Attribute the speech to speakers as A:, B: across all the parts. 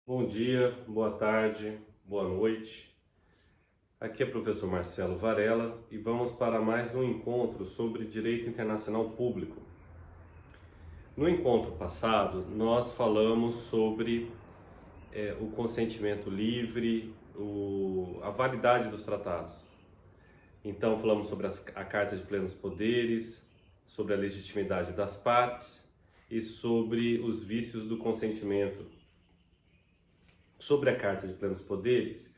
A: Bom dia, boa tarde, boa noite. Aqui é o professor Marcelo Varela e vamos para mais um encontro sobre Direito Internacional Público. No encontro passado, nós falamos sobre o consentimento livre, a validade dos tratados. Então, falamos sobre a Carta de Plenos Poderes, sobre a legitimidade das partes e sobre os vícios do consentimento. Sobre a Carta de Plenos Poderes,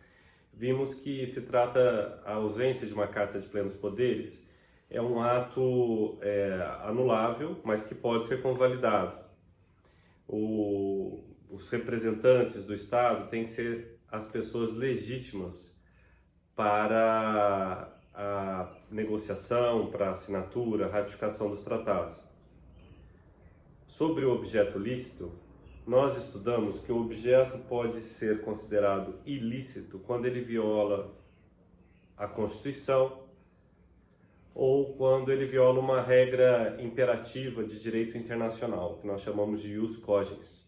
A: vimos que se trata, a ausência de uma Carta de Plenos Poderes é um ato anulável, mas que pode ser convalidado. Os representantes do Estado têm que ser as pessoas legítimas para a negociação, para a assinatura, ratificação dos tratados. Sobre o objeto lícito, nós estudamos que o objeto pode ser considerado ilícito quando ele viola a Constituição ou quando ele viola uma regra imperativa de direito internacional, que nós chamamos de ius cogens.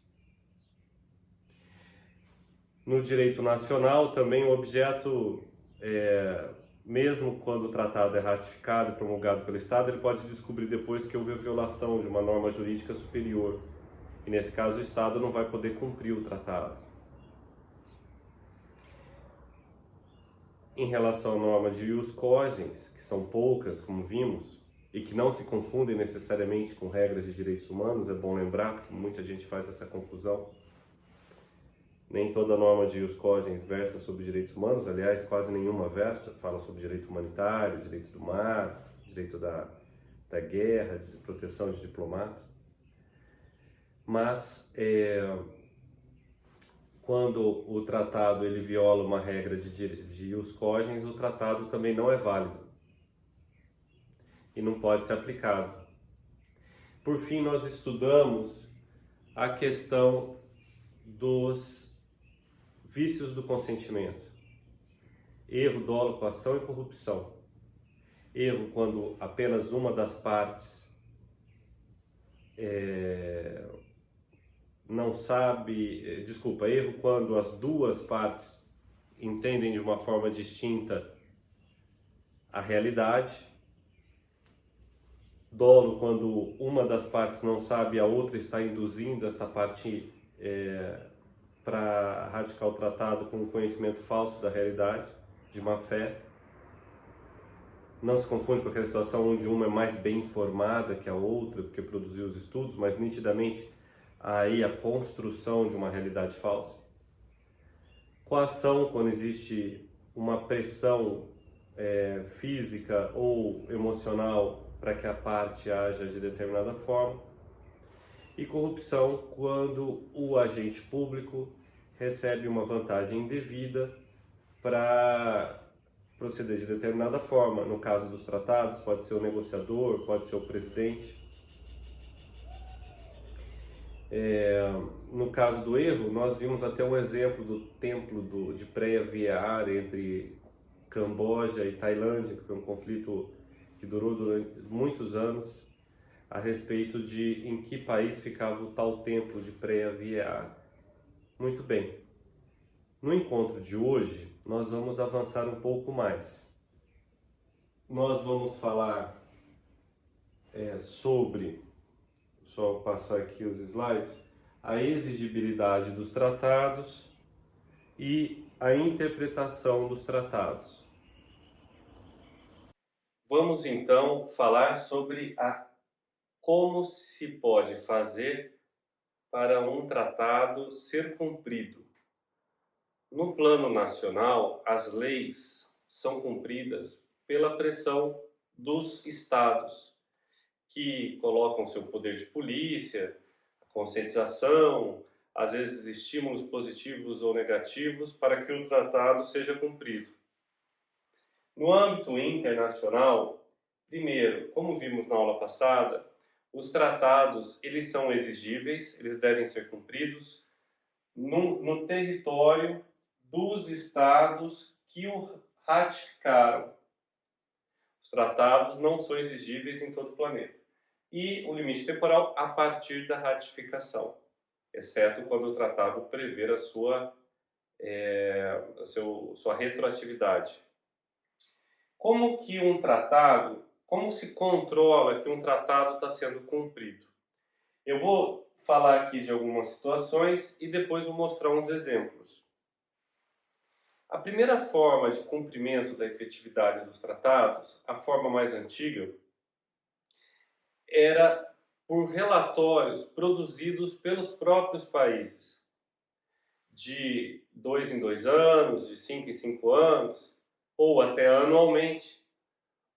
A: No direito nacional, também o objeto, mesmo quando o tratado é ratificado e promulgado pelo Estado, ele pode descobrir depois que houve a violação de uma norma jurídica superior. E nesse caso o Estado não vai poder cumprir o tratado. Em relação à norma de ius cogens, que são poucas, como vimos, e que não se confundem necessariamente com regras de direitos humanos, é bom lembrar, porque muita gente faz essa confusão. Nem toda norma de ius cogens versa sobre direitos humanos, aliás, quase nenhuma versa, fala sobre direito humanitário, direito do mar, direito da guerra, de proteção de diplomatas. Mas quando o tratado ele viola uma regra de ius cogens, o tratado também não é válido e não pode ser aplicado. Por fim, nós estudamos a questão dos vícios do consentimento: erro, dolo, coação e corrupção. Erro quando apenas uma das partes não sabe, erro quando as duas partes entendem de uma forma distinta a realidade. Dolo quando uma das partes não sabe e a outra está induzindo esta parte para ratificar o tratado com um conhecimento falso da realidade, de má fé. Não se confunde com aquela situação onde uma é mais bem informada que a outra, porque produziu os estudos, mas nitidamente aí a construção de uma realidade falsa. Coação, quando existe uma pressão física ou emocional para que a parte haja de determinada forma. E corrupção, quando o agente público recebe uma vantagem indevida para proceder de determinada forma. No caso dos tratados, pode ser o negociador, pode ser o presidente. No caso do erro, nós vimos até um exemplo do templo de Preah Vihear entre Camboja e Tailândia, que foi um conflito que durou durante muitos anos, a respeito de em que país ficava o tal templo de Preah Vihear. Muito bem. No encontro de hoje, nós vamos avançar um pouco mais. Nós vamos falar sobre, só passar aqui os slides, a exigibilidade dos tratados e a interpretação dos tratados. Vamos então falar sobre como se pode fazer para um tratado ser cumprido. No plano nacional, as leis são cumpridas pela pressão dos estados, que colocam seu poder de polícia, conscientização, às vezes estímulos positivos ou negativos para que o tratado seja cumprido. No âmbito internacional, primeiro, como vimos na aula passada, os tratados eles são exigíveis, eles devem ser cumpridos no território dos estados que o ratificaram. Os tratados não são exigíveis em todo o planeta. E o limite temporal a partir da ratificação. exceto quando o tratado prever sua retroatividade. Como se controla que um tratado está sendo cumprido? Eu vou falar aqui de algumas situações e depois vou mostrar uns exemplos. A primeira forma de cumprimento da efetividade dos tratados, a forma mais antiga, era por relatórios produzidos pelos próprios países, de 2 em 2 anos, de 5 em 5 anos, ou até anualmente.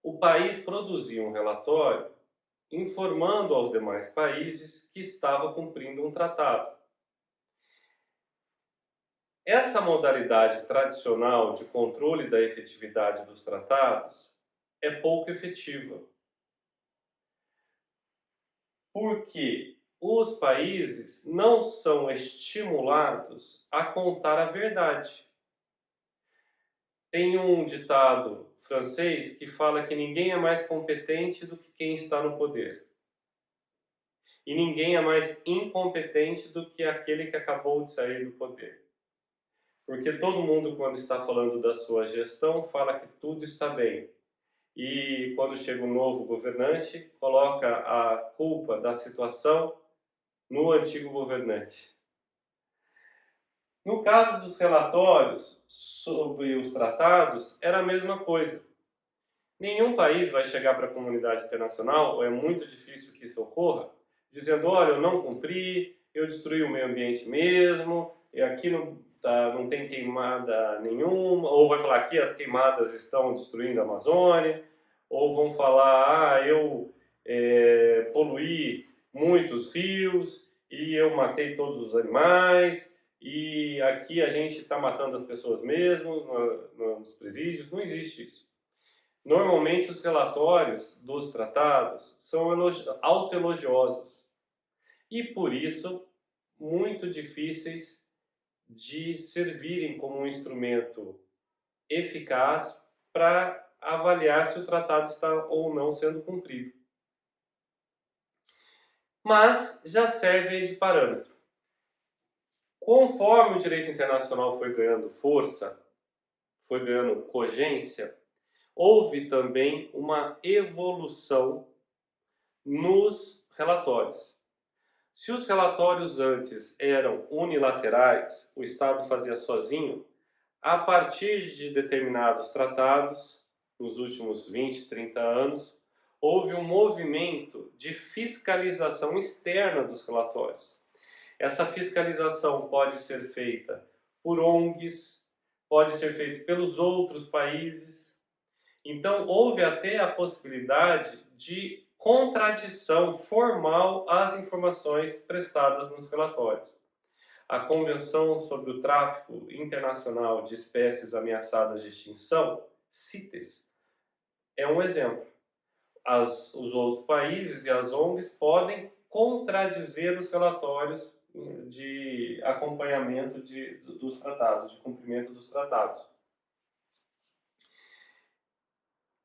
A: O país produzia um relatório informando aos demais países que estava cumprindo um tratado. Essa modalidade tradicional de controle da efetividade dos tratados é pouco efetiva, porque os países não são estimulados a contar a verdade. Tem um ditado francês que fala que ninguém é mais competente do que quem está no poder. E ninguém é mais incompetente do que aquele que acabou de sair do poder. Porque todo mundo, quando está falando da sua gestão, fala que tudo está bem. E quando chega um novo governante, coloca a culpa da situação no antigo governante. No caso dos relatórios sobre os tratados, era a mesma coisa. Nenhum país vai chegar para a comunidade internacional, ou é muito difícil que isso ocorra, dizendo, olha, eu não cumpri, eu destruí o meio ambiente mesmo, e aqui não tem queimada nenhuma, ou vai falar aqui as queimadas estão destruindo a Amazônia, ou vão falar, eu poluí muitos rios, e eu matei todos os animais, e aqui a gente está matando as pessoas mesmo, nos presídios. Não existe isso. Normalmente os relatórios dos tratados são autoelogiosos e, por isso, muito difíceis de servirem como um instrumento eficaz para avaliar se o tratado está ou não sendo cumprido. Mas já serve de parâmetro. Conforme o direito internacional foi ganhando força, foi ganhando cogência, houve também uma evolução nos relatórios. Se os relatórios antes eram unilaterais, o Estado fazia sozinho, a partir de determinados tratados, nos últimos 20, 30 anos, houve um movimento de fiscalização externa dos relatórios. Essa fiscalização pode ser feita por ONGs, pode ser feita pelos outros países. Então, houve até a possibilidade de contradição formal às informações prestadas nos relatórios. A Convenção sobre o Tráfico Internacional de Espécies Ameaçadas de Extinção, CITES, é um exemplo. Os outros países e as ONGs podem contradizer os relatórios de acompanhamento dos tratados, de cumprimento dos tratados.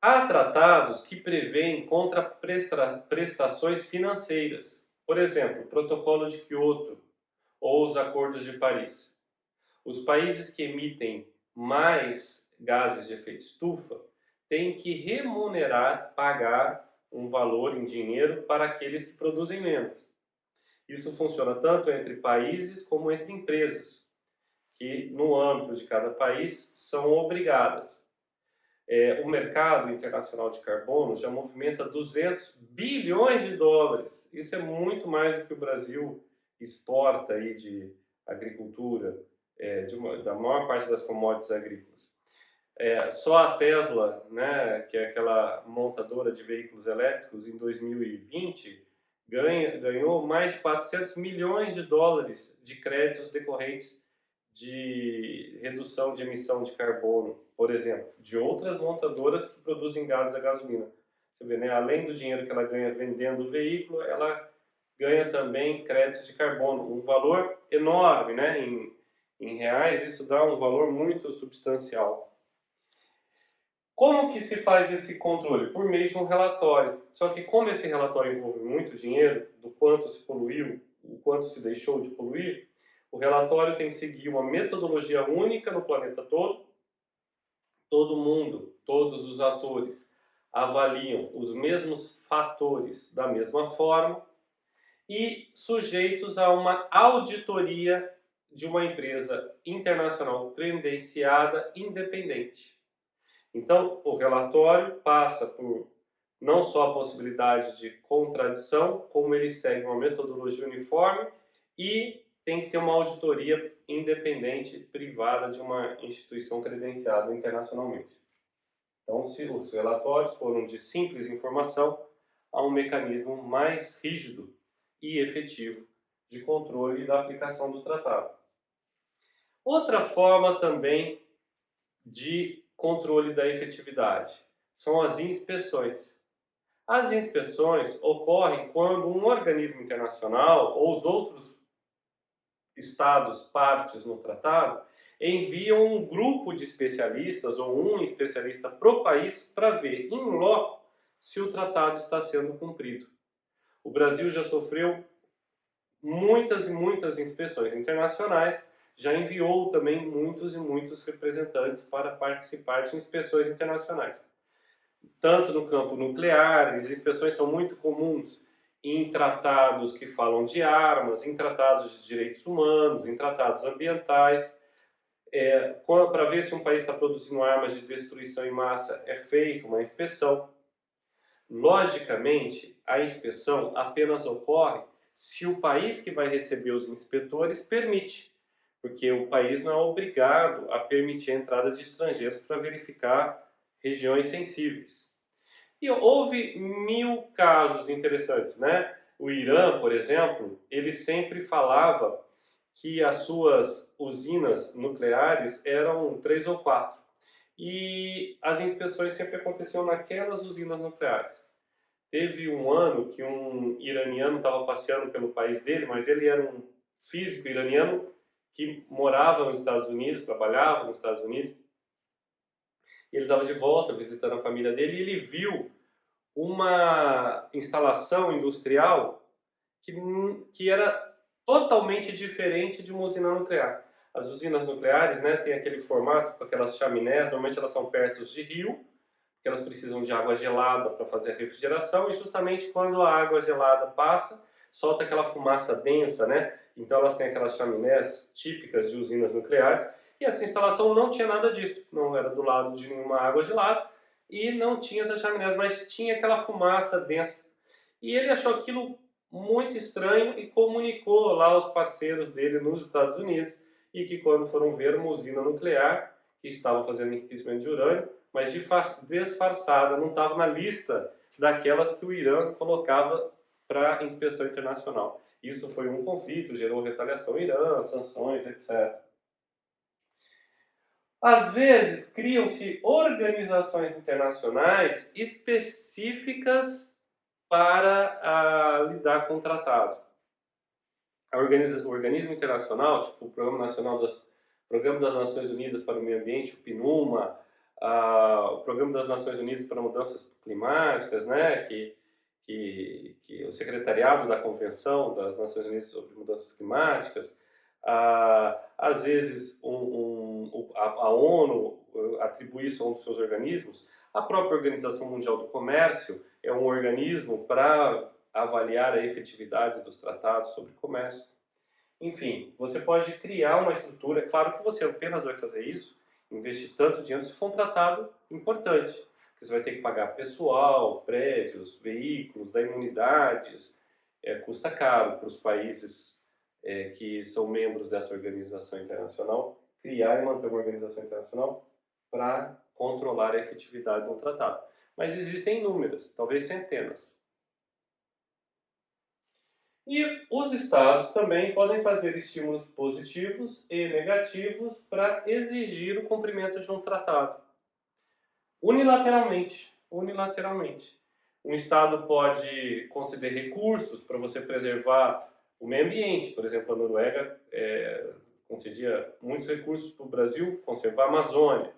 A: Há tratados que prevêem contraprestações financeiras, por exemplo, o Protocolo de Kyoto ou os Acordos de Paris. Os países que emitem mais gases de efeito estufa têm que remunerar, pagar um valor em dinheiro para aqueles que produzem menos. Isso funciona tanto entre países como entre empresas, que no âmbito de cada país são obrigadas. O mercado internacional de carbono já movimenta 200 bilhões de dólares. Isso é muito mais do que o Brasil exporta aí de agricultura, da maior parte das commodities agrícolas. Só a Tesla, né, que é aquela montadora de veículos elétricos, em 2020, ganhou mais de 400 milhões de dólares de créditos decorrentes de redução de emissão de carbono, por exemplo, de outras montadoras que produzem gases a gasolina. Você vê, né? Além do dinheiro que ela ganha vendendo o veículo, ela ganha também créditos de carbono, um valor enorme, né? Em reais, isso dá um valor muito substancial. Como que se faz esse controle? Por meio de um relatório. Só que como esse relatório envolve muito dinheiro, do quanto se poluiu, o quanto se deixou de poluir, o relatório tem que seguir uma metodologia única no planeta todo. Todo mundo, todos os atores avaliam os mesmos fatores da mesma forma e sujeitos a uma auditoria de uma empresa internacional credenciada independente. Então, o relatório passa por não só a possibilidade de contradição, como ele segue uma metodologia uniforme e tem que ter uma auditoria independente, privada de uma instituição credenciada internacionalmente. Então, se os relatórios foram de simples informação a um mecanismo mais rígido e efetivo de controle da aplicação do tratado. Outra forma também de controle da efetividade são as inspeções. As inspeções ocorrem quando um organismo internacional ou os outros estados partes no tratado enviam um grupo de especialistas ou um especialista para o país para ver em loco se o tratado está sendo cumprido. O Brasil já sofreu muitas e muitas inspeções internacionais, já enviou também muitos e muitos representantes para participar de inspeções internacionais. Tanto no campo nuclear, as inspeções são muito comuns em tratados que falam de armas, em tratados de direitos humanos, em tratados ambientais. Para ver se um país está produzindo armas de destruição em massa, é feita uma inspeção. Logicamente, a inspeção apenas ocorre se o país que vai receber os inspetores permite, porque o país não é obrigado a permitir a entrada de estrangeiros para verificar regiões sensíveis. E houve 1000 casos interessantes, né? O Irã, por exemplo, ele sempre falava que as suas usinas nucleares eram 3 ou 4. E as inspeções sempre aconteciam naquelas usinas nucleares. Teve um ano que um iraniano estava passeando pelo país dele, mas ele era um físico iraniano que morava nos Estados Unidos, trabalhava nos Estados Unidos. Ele estava de volta visitando a família dele e ele viu uma instalação industrial que era totalmente diferente de uma usina nuclear. As usinas nucleares, né, têm aquele formato com aquelas chaminés, normalmente elas são perto de rio, porque elas precisam de água gelada para fazer a refrigeração, e justamente quando a água gelada passa, solta aquela fumaça densa, né? Então elas têm aquelas chaminés típicas de usinas nucleares, e essa instalação não tinha nada disso, não era do lado de nenhuma água gelada, e não tinha essas chaminés, mas tinha aquela fumaça densa. E ele achou aquilo muito estranho e comunicou lá aos parceiros dele nos Estados Unidos, e que quando foram ver uma usina nuclear, que estava fazendo enriquecimento de urânio, mas disfarçada, não estava na lista daquelas que o Irã colocava para inspeção internacional. Isso foi um conflito, gerou retaliação ao Irã, sanções, etc. Às vezes, criam-se organizações internacionais específicas para lidar com o tratado. O organismo internacional, tipo o Programa das Nações Unidas para o Meio Ambiente, o PNUMA, o Programa das Nações Unidas para Mudanças Climáticas, né, que o Secretariado da Convenção das Nações Unidas sobre Mudanças Climáticas, às vezes a ONU atribui isso a um dos seus organismos, a própria Organização Mundial do Comércio é um organismo para avaliar a efetividade dos tratados sobre comércio. Enfim, você pode criar uma estrutura, é claro que você apenas vai fazer isso, investir tanto dinheiro se for um tratado importante, porque você vai ter que pagar pessoal, prédios, veículos, dar imunidades, custa caro para os países que são membros dessa organização internacional, criar e manter uma organização internacional para controlar a efetividade de um tratado. Mas existem inúmeras, talvez centenas. E os estados também podem fazer estímulos positivos e negativos para exigir o cumprimento de um tratado. Unilateralmente. Um estado pode conceder recursos para você preservar o meio ambiente. Por exemplo, a Noruega concedia muitos recursos para o Brasil conservar a Amazônia.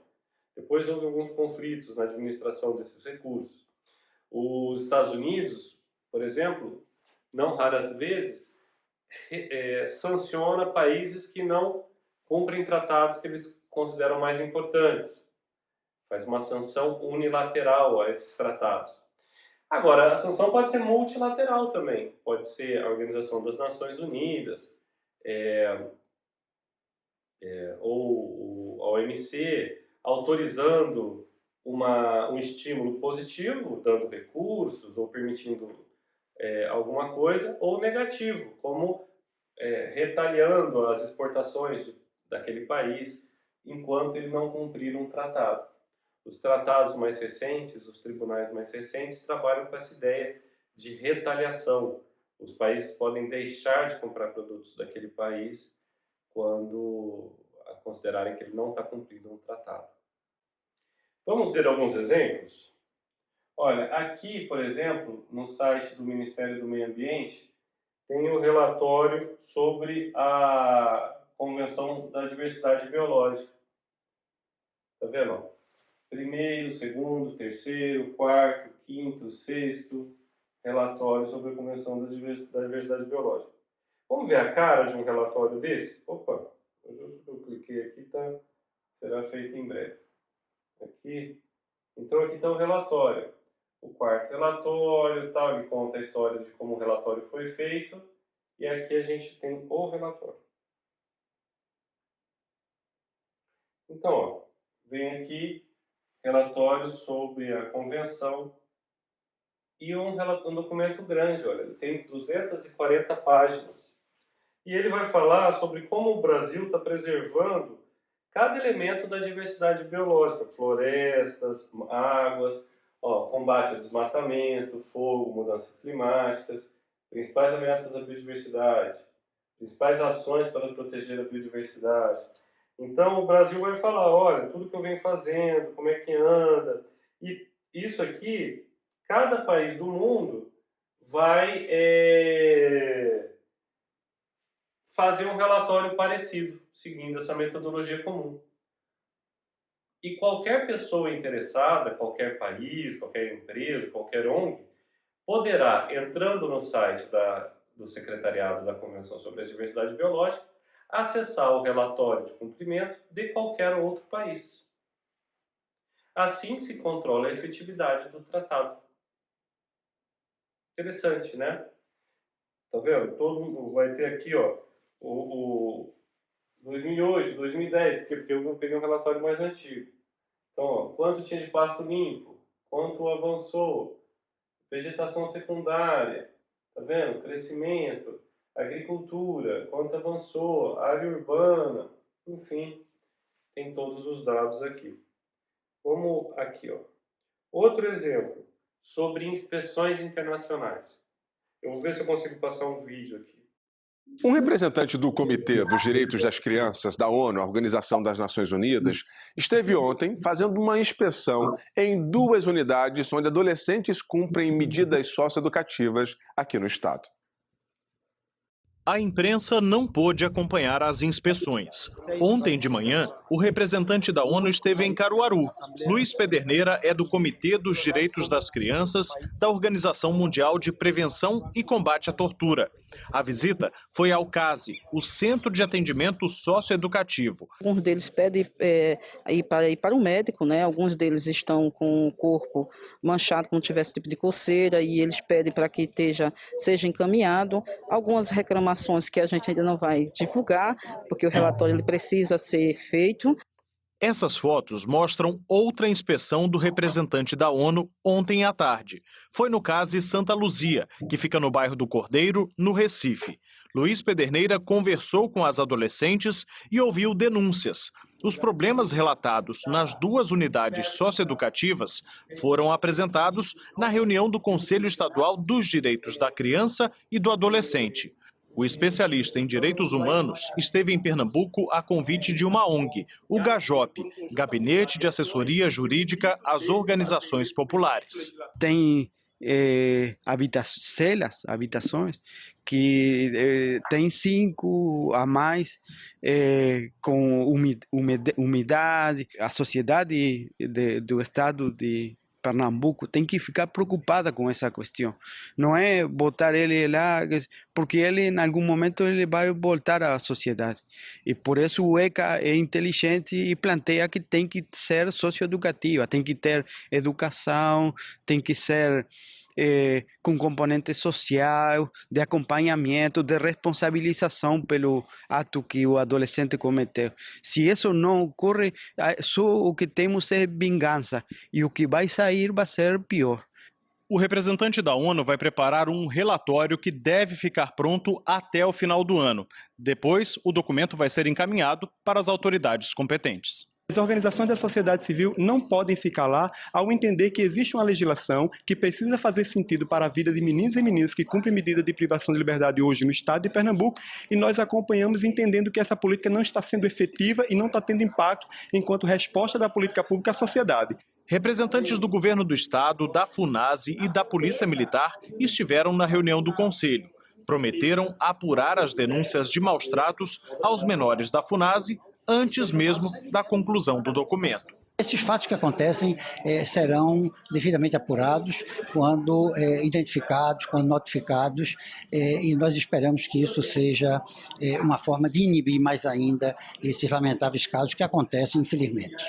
A: Depois houve alguns conflitos na administração desses recursos. Os Estados Unidos, por exemplo, não raras vezes, sanciona países que não cumprem tratados que eles consideram mais importantes. Faz uma sanção unilateral a esses tratados. Agora, a sanção pode ser multilateral também. Pode ser a Organização das Nações Unidas, ou a OMC, autorizando um estímulo positivo, dando recursos ou permitindo alguma coisa, ou negativo, como retaliando as exportações daquele país enquanto ele não cumprir um tratado. Os tratados mais recentes, os tribunais mais recentes, trabalham com essa ideia de retaliação. Os países podem deixar de comprar produtos daquele país quando considerarem que ele não está cumprindo um tratado. Vamos ver alguns exemplos? Olha, aqui, por exemplo, no site do Ministério do Meio Ambiente, tem o relatório sobre a Convenção da Diversidade Biológica. Tá vendo? Primeiro, segundo, terceiro, quarto, quinto, sexto relatório sobre a Convenção da Diversidade Biológica. Vamos ver a cara de um relatório desse? Opa, eu cliquei aqui, será feito em breve. Aqui. Então aqui está o relatório. O quarto relatório, ele conta a história de como o relatório foi feito. E aqui a gente tem o relatório. Então, ó, vem aqui relatório sobre a convenção e um documento grande, olha, ele tem 240 páginas. E ele vai falar sobre como o Brasil está preservando cada elemento da diversidade biológica, florestas, águas, combate ao desmatamento, fogo, mudanças climáticas, principais ameaças à biodiversidade, principais ações para proteger a biodiversidade. Então o Brasil vai falar, olha, tudo que eu venho fazendo, como é que anda. E isso aqui, cada país do mundo vai fazer um relatório parecido, seguindo essa metodologia comum. E qualquer pessoa interessada, qualquer país, qualquer empresa, qualquer ONG, poderá, entrando no site do Secretariado da Convenção sobre a Diversidade Biológica, acessar o relatório de cumprimento de qualquer outro país. Assim se controla a efetividade do tratado. Interessante, né? Tá vendo? Todo mundo vai ter aqui, o 2008, 2010, porque eu peguei um relatório mais antigo. Então, quanto tinha de pasto limpo, quanto avançou, vegetação secundária, tá vendo? Crescimento, agricultura, quanto avançou, área urbana, enfim, tem todos os dados aqui. Vamos aqui, outro exemplo, sobre inspeções internacionais. Eu vou ver se eu consigo passar um vídeo aqui.
B: Um representante do Comitê dos Direitos das Crianças da ONU, a Organização das Nações Unidas, esteve ontem fazendo uma inspeção em 2 unidades onde adolescentes cumprem medidas socioeducativas aqui no estado.
C: A imprensa não pôde acompanhar as inspeções. Ontem de manhã, o representante da ONU esteve em Caruaru. Luiz Pederneiras é do Comitê dos Direitos das Crianças da Organização Mundial de Prevenção e Combate à Tortura. A visita foi ao CASE, o Centro de Atendimento Socioeducativo.
D: Alguns deles pedem ir para o médico, né? Alguns deles estão com o corpo manchado, como tivesse tipo de coceira, e eles pedem para que seja encaminhado. Algumas reclamações que a gente ainda não vai divulgar, porque o relatório ele precisa ser feito.
C: Essas fotos mostram outra inspeção do representante da ONU ontem à tarde. Foi no CASE Santa Luzia, que fica no bairro do Cordeiro, no Recife. Luiz Pederneiras conversou com as adolescentes e ouviu denúncias. Os problemas relatados nas 2 unidades socioeducativas foram apresentados na reunião do Conselho Estadual dos Direitos da Criança e do Adolescente. O especialista em direitos humanos esteve em Pernambuco a convite de uma ONG, o GAJOP, Gabinete de Assessoria Jurídica às Organizações Populares.
E: Tem habitações que tem 5 a mais, com umidade. A sociedade do estado de Pernambuco tem que ficar preocupada com essa questão. Não é botar ele lá, porque ele em algum momento ele vai voltar à sociedade. E por isso o ECA é inteligente e planteia que tem que ser socioeducativa, tem que ter educação, tem que ser com componente social, de acompanhamento, de responsabilização pelo ato que o adolescente cometeu. Se isso não ocorre, só o que temos é vingança, e o que vai sair vai ser pior.
C: O representante da ONU vai preparar um relatório que deve ficar pronto até o final do ano. Depois, o documento vai ser encaminhado para as autoridades competentes.
F: As organizações da sociedade civil não podem se calar ao entender que existe uma legislação que precisa fazer sentido para a vida de meninos e meninas que cumprem medida de privação de liberdade hoje no estado de Pernambuco, e nós acompanhamos entendendo que essa política não está sendo efetiva e não está tendo impacto enquanto resposta da política pública à sociedade.
C: Representantes do governo do estado, da FUNASE e da Polícia Militar estiveram na reunião do Conselho. Prometeram apurar as denúncias de maus-tratos aos menores da FUNASE antes mesmo da conclusão do documento.
G: Esses fatos que acontecem serão devidamente apurados quando identificados, quando notificados, e nós esperamos que isso seja uma forma de inibir mais ainda esses lamentáveis casos que acontecem, infelizmente.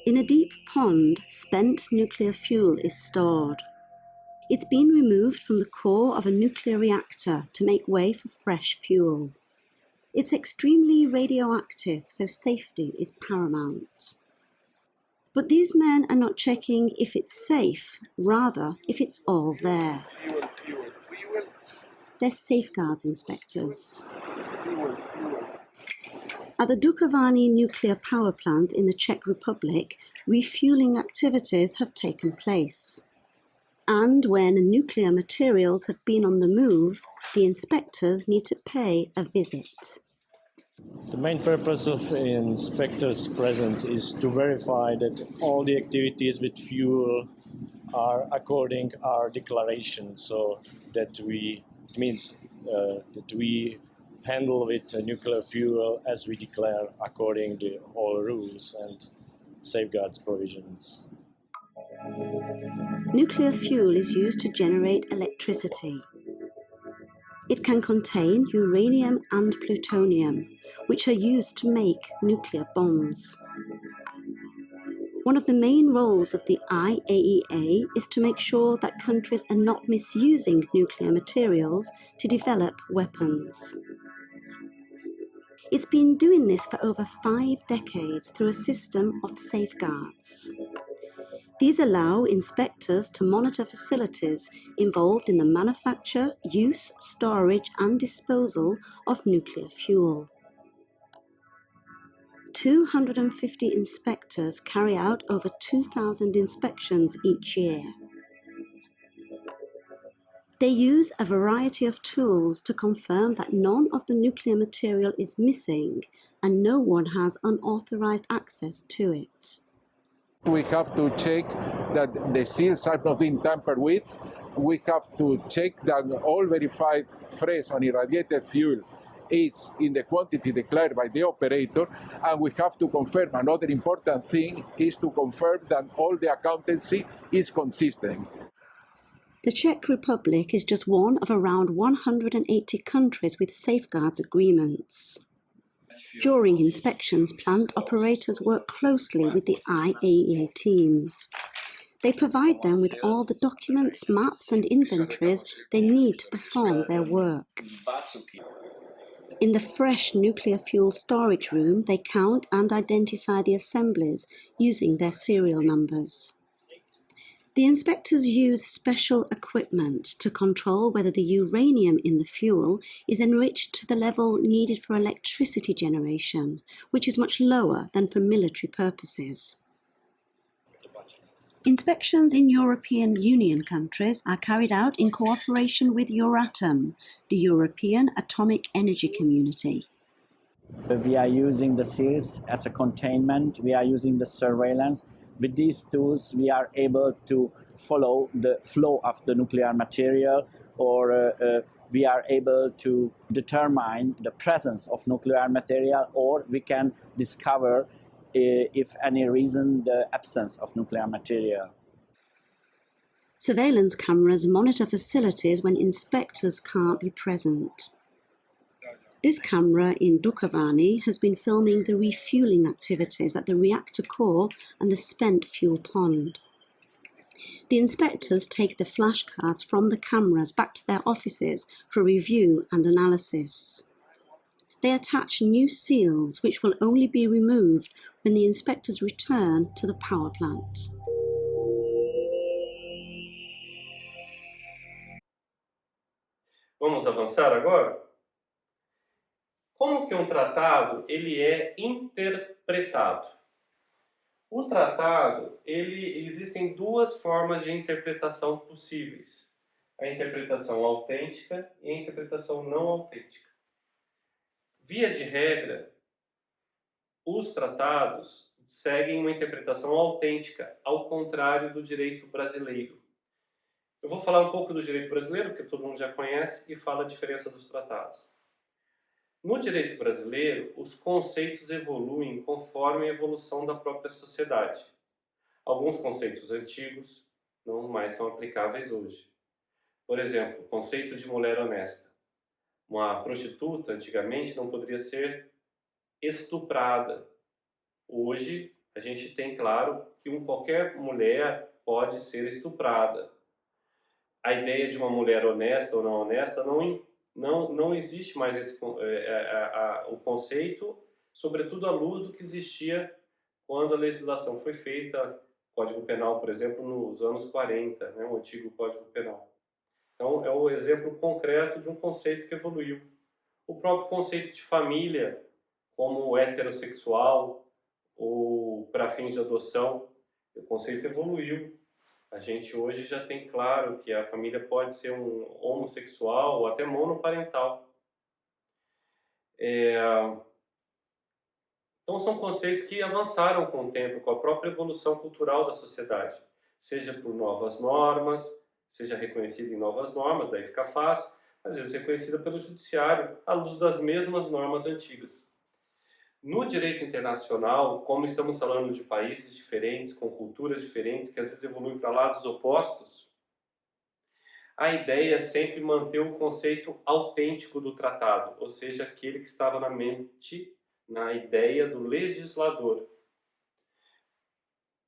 H: In a deep pond, spent nuclear fuel is stored. It's been removed from the core of a nuclear reactor to make way for fresh fuel. It's extremely radioactive, so safety is paramount. But these men are not checking if it's safe, rather if it's all there. They're safeguards inspectors. At the Dukovany nuclear power plant in the Czech Republic, refueling activities have taken place. And when nuclear materials have been on the move, the inspectors need to pay a visit.
I: The main purpose of inspectors' presence is to verify that all the activities with fuel are according to our declaration, so that we handle with nuclear fuel as we declare according to all rules and safeguards provisions.
H: Nuclear fuel is used to generate electricity. It can contain uranium and plutonium, which are used to make nuclear bombs. One of the main roles of the IAEA is to make sure that countries are not misusing nuclear materials to develop weapons. It's been doing this for over 5 decades through a system of safeguards. These allow inspectors to monitor facilities involved in the manufacture, use, storage and disposal of nuclear fuel. 250 inspectors carry out over 2,000 inspections each year. They use a variety of tools to confirm that none of the nuclear material is missing and no one has unauthorized access to it.
J: We have to check that the seals have not been tampered with. We have to check that all verified fresh and irradiated fuel is in the quantity declared by the operator, and we have to confirm, another important thing is to confirm that all the accountancy is consistent.
H: The Czech Republic is just one of around 180 countries with safeguards agreements. During inspections, plant operators work closely with the IAEA teams. They provide them with all the documents, maps and inventories they need to perform their work. In the fresh nuclear fuel storage room, they count and identify the assemblies using their serial numbers. The inspectors use special equipment to control whether the uranium in the fuel is enriched to the level needed for electricity generation, which is much lower than for military purposes. Inspections in European Union countries are carried out in cooperation with Euratom, the European Atomic Energy Community.
K: We are using the seals as a containment, we are using the surveillance. With these tools, we are able to follow the flow of the nuclear material or we are able to determine the presence of nuclear material, or we can discover, if any reason, the absence of nuclear material.
H: Surveillance cameras monitor facilities when inspectors can't be present. This camera in Dukovany has been filming the refueling activities at the reactor core and the spent fuel pond. The inspectors take the flashcards from the cameras back to their offices for review and analysis. They attach new seals which will only be removed when the inspectors return to the power plant.
A: Vamos avançar agora? Como que um tratado ele é interpretado? O tratado, existem duas formas de interpretação possíveis. A interpretação autêntica e a interpretação não autêntica. Via de regra, os tratados seguem uma interpretação autêntica, ao contrário do direito brasileiro. Eu vou falar um pouco do direito brasileiro, porque todo mundo já conhece, e fala a diferença dos tratados. No direito brasileiro, os conceitos evoluem conforme a evolução da própria sociedade. Alguns conceitos antigos não mais são aplicáveis hoje. Por exemplo, o conceito de mulher honesta. Uma prostituta, antigamente, não poderia ser estuprada. Hoje, a gente tem claro que qualquer mulher pode ser estuprada. A ideia de uma mulher honesta ou não honesta não existe mais o conceito, sobretudo à luz do que existia quando a legislação foi feita, Código Penal, por exemplo, nos anos 40, né, o antigo Código Penal. Então, é o exemplo concreto de um conceito que evoluiu. O próprio conceito de família, como heterossexual ou para fins de adoção, o conceito evoluiu. A gente hoje já tem claro que a família pode ser um homossexual ou até monoparental. Então são conceitos que avançaram com o tempo, com a própria evolução cultural da sociedade. Seja por novas normas, seja reconhecida em novas normas, daí fica fácil, às vezes reconhecida pelo judiciário, à luz das mesmas normas antigas. No direito internacional, como estamos falando de países diferentes, com culturas diferentes, que às vezes evoluem para lados opostos, a ideia é sempre manter o conceito autêntico do tratado, ou seja, aquele que estava na mente, na ideia do legislador.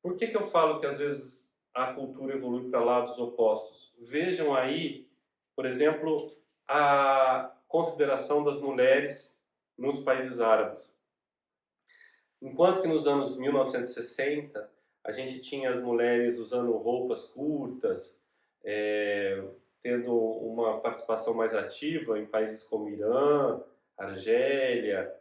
A: Por que eu falo que às vezes a cultura evolui para lados opostos? Vejam aí, por exemplo, a consideração das mulheres nos países árabes. Enquanto que nos anos 1960 a gente tinha as mulheres usando roupas curtas, tendo uma participação mais ativa em países como Irã, Argélia,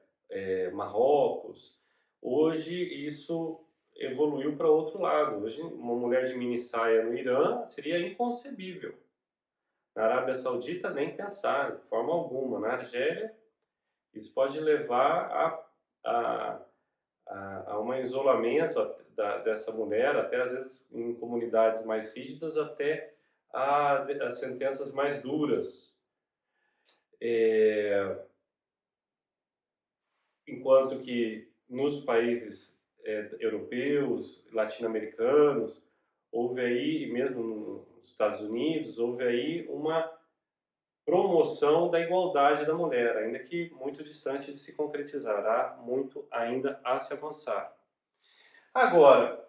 A: Marrocos, hoje isso evoluiu para outro lado. Hoje uma mulher de mini saia no Irã seria inconcebível. Na Arábia Saudita nem pensar, de forma alguma. Na Argélia isso pode levar a um isolamento dessa mulher, até às vezes em comunidades mais rígidas, até as sentenças mais duras. Enquanto que nos países europeus, latino-americanos, houve aí, e mesmo nos Estados Unidos, houve aí uma promoção da igualdade da mulher, ainda que muito distante de se concretizar. Há muito ainda a se avançar. Agora,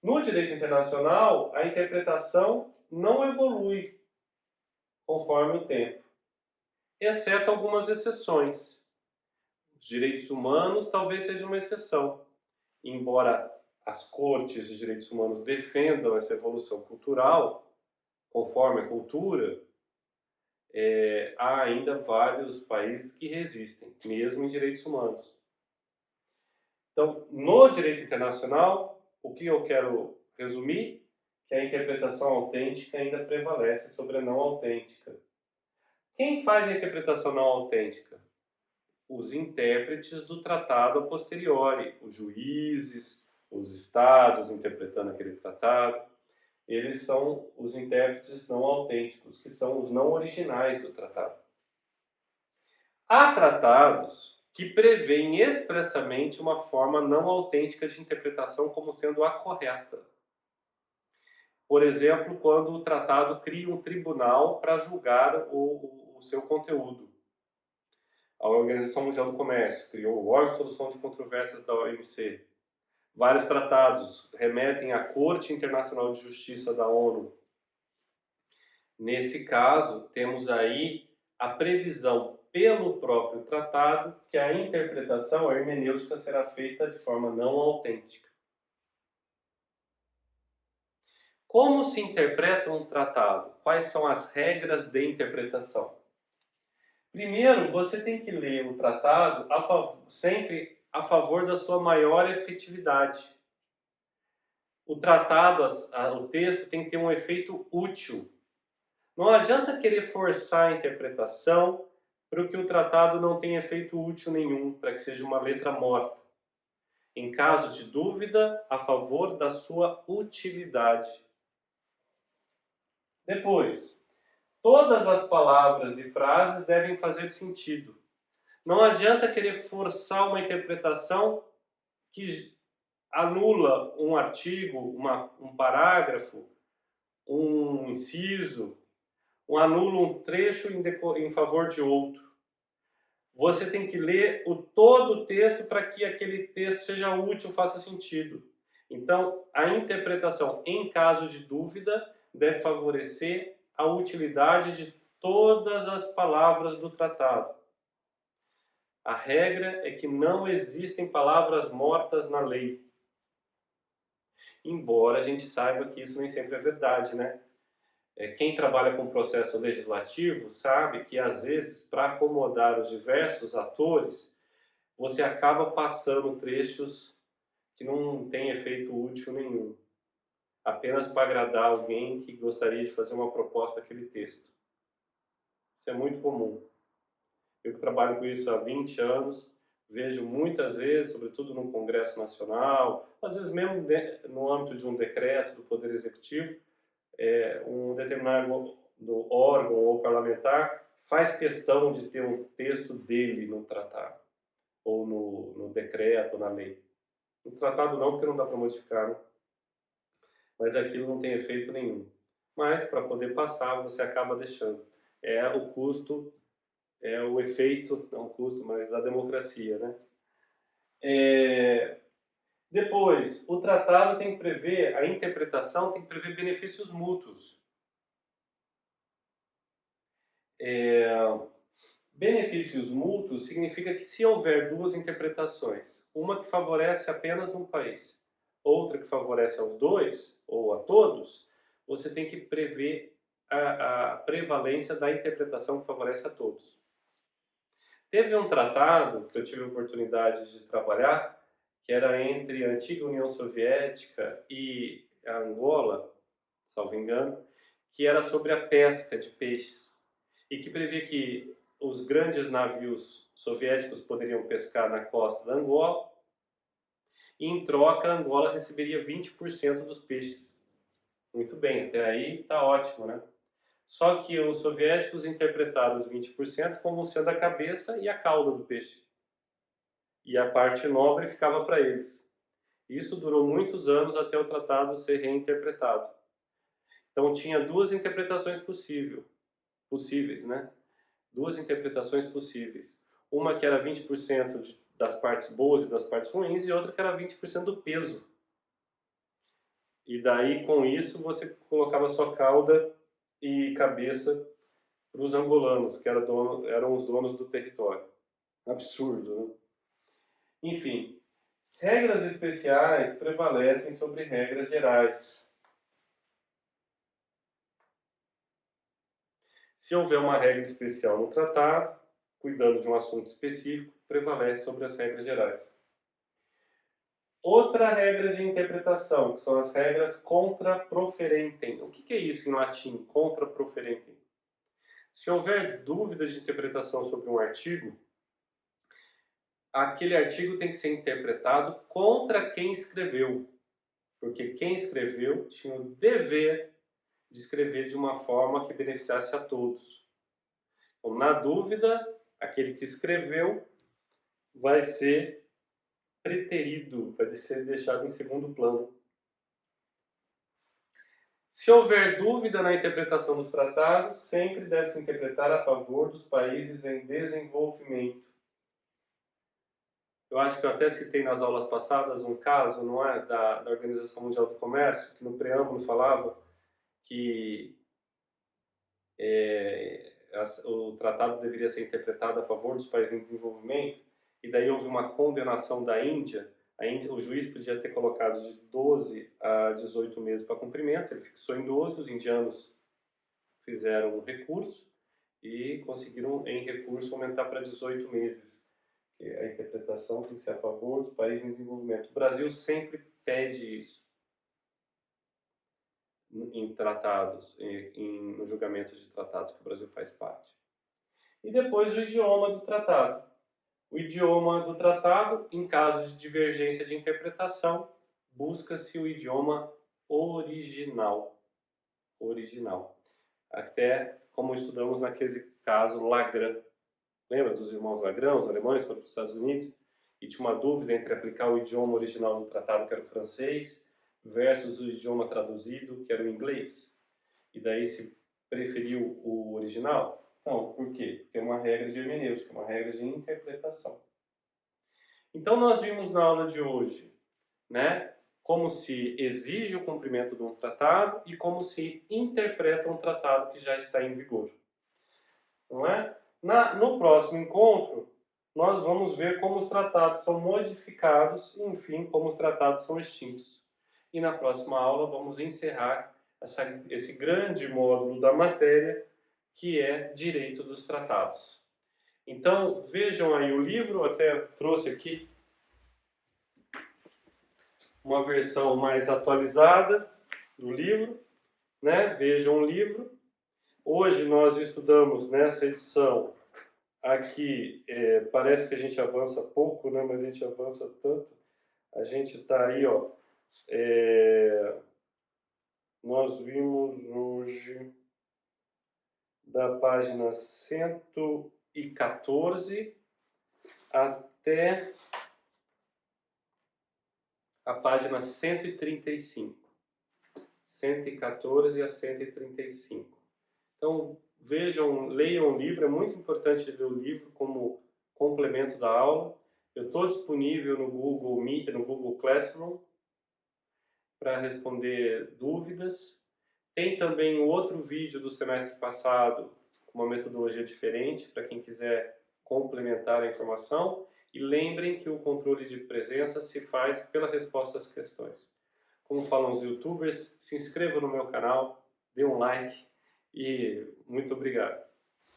A: no direito internacional, a interpretação não evolui conforme o tempo, exceto algumas exceções. Os direitos humanos talvez seja uma exceção, embora as cortes de direitos humanos defendam essa evolução cultural, conforme a cultura, há ainda vários países que resistem, mesmo em direitos humanos. Então, no direito internacional, o que eu quero resumir? Que a interpretação autêntica ainda prevalece sobre a não autêntica. Quem faz a interpretação não autêntica? Os intérpretes do tratado a posteriori, os juízes, os estados interpretando aquele tratado. eles são os intérpretes não autênticos, que são os não originais do tratado. Há tratados que prevêem expressamente uma forma não autêntica de interpretação como sendo a correta. Por exemplo, quando o tratado cria um tribunal para julgar o seu conteúdo. A Organização Mundial do Comércio criou o órgão de solução de controvérsias da OMC. Vários tratados remetem à Corte Internacional de Justiça da ONU. Nesse caso, temos aí a previsão pelo próprio tratado que a interpretação, a hermenêutica, será feita de forma não autêntica. Como se interpreta um tratado? Quais são as regras de interpretação? Primeiro, você tem que ler o tratado sempre a favor da sua maior efetividade. O tratado, o texto tem que ter um efeito útil. Não adianta querer forçar a interpretação para que o tratado não tenha efeito útil nenhum, para que seja uma letra morta. Em caso de dúvida, a favor da sua utilidade. Depois, todas as palavras e frases devem fazer sentido. Não adianta querer forçar uma interpretação que anula um artigo, um parágrafo, um inciso, anula um trecho em favor de outro. Você tem que ler todo o texto para que aquele texto seja útil, faça sentido. Então, a interpretação, em caso de dúvida, deve favorecer a utilidade de todas as palavras do tratado. A regra é que não existem palavras mortas na lei. Embora a gente saiba que isso nem sempre é verdade, né? Quem trabalha com processo legislativo sabe que, às vezes, para acomodar os diversos atores, você acaba passando trechos que não têm efeito útil nenhum, apenas para agradar alguém que gostaria de fazer uma proposta daquele texto. Isso é muito comum. Eu que trabalho com isso há 20 anos, vejo muitas vezes, sobretudo no Congresso Nacional, às vezes mesmo no âmbito de um decreto do Poder Executivo, um determinado órgão ou parlamentar faz questão de ter um texto dele no tratado, ou no decreto, ou na lei. No tratado não, porque não dá para modificar, né? Mas aquilo não tem efeito nenhum. Mas, para poder passar, você acaba deixando. É o custo, é o efeito, não o custo, mas da democracia, né? Depois, o tratado tem que prever, a interpretação tem que prever benefícios mútuos. Benefícios mútuos significa que se houver duas interpretações, uma que favorece apenas um país, outra que favorece aos dois, ou a todos, você tem que prever a prevalência da interpretação que favorece a todos. Teve um tratado que eu tive a oportunidade de trabalhar, que era entre a antiga União Soviética e a Angola, salvo engano, que era sobre a pesca de peixes, e que previa que os grandes navios soviéticos poderiam pescar na costa da Angola, e em troca a Angola receberia 20% dos peixes. Muito bem, até aí está ótimo, né? Só que os soviéticos interpretaram os 20% como sendo a cabeça e a cauda do peixe. E a parte nobre ficava para eles. Isso durou muitos anos até o tratado ser reinterpretado. Então tinha duas interpretações possíveis, né? Duas interpretações possíveis. Uma que era 20% das partes boas e das partes ruins, e outra que era 20% do peso. E daí, com isso, você colocava sua cauda e cabeça para os angolanos, que eram os donos do território. Absurdo, né? Enfim, regras especiais prevalecem sobre regras gerais. Se houver uma regra especial no tratado, cuidando de um assunto específico, prevalece sobre as regras gerais. Outra regra de interpretação, que são as regras contra proferentem. O que é isso em latim, contra proferentem? Se houver dúvidas de interpretação sobre um artigo, aquele artigo tem que ser interpretado contra quem escreveu. porque quem escreveu tinha o dever de escrever de uma forma que beneficiasse a todos. Então, na dúvida, aquele que escreveu vai ser preterido, vai ser deixado em segundo plano. Se houver dúvida na interpretação dos tratados, sempre deve-se interpretar a favor dos países em desenvolvimento. Eu acho que eu até citei nas aulas passadas um caso, não é, da Organização Mundial do Comércio, que no preâmbulo falava que o tratado deveria ser interpretado a favor dos países em desenvolvimento, e daí houve uma condenação da Índia. O juiz podia ter colocado de 12 a 18 meses para cumprimento, ele fixou em 12, os indianos fizeram um recurso e conseguiram, em recurso, aumentar para 18 meses. A interpretação tem que ser a favor dos países em desenvolvimento. O Brasil sempre pede isso em tratados, no julgamento de tratados que o Brasil faz parte. E depois o idioma do tratado. O idioma do tratado, em caso de divergência de interpretação, busca-se o idioma original. Até como estudamos naquele caso Lagrange. Lembra dos irmãos Lagrange, os alemães foram para os Estados Unidos e tinha uma dúvida entre aplicar o idioma original do tratado, que era o francês, versus o idioma traduzido, que era o inglês. E daí se preferiu o original? Não, por quê? Porque é uma regra de hermenêutica, uma regra de interpretação. Então nós vimos na aula de hoje, né, como se exige o cumprimento de um tratado e como se interpreta um tratado que já está em vigor. Não é? No próximo encontro, nós vamos ver como os tratados são modificados e, enfim, como os tratados são extintos. E na próxima aula vamos encerrar esse grande módulo da matéria, que é Direito dos Tratados. Então, vejam aí o livro, até trouxe aqui uma versão mais atualizada do livro, né? Vejam o livro. Hoje nós estudamos nessa edição aqui, parece que a gente avança pouco, né? Mas a gente avança tanto. A gente está aí, ó. Nós vimos hoje da página 114 até a página 135. 114 a 135. Então, vejam, leiam o livro, é muito importante ler o livro como complemento da aula. Eu estou disponível no Google Meet, no Google Classroom, para responder dúvidas. Tem também outro vídeo do semestre passado, com uma metodologia diferente, para quem quiser complementar a informação. E lembrem que o controle de presença se faz pela resposta às questões. Como falam os youtubers, se inscrevam no meu canal, dê um like e muito obrigado.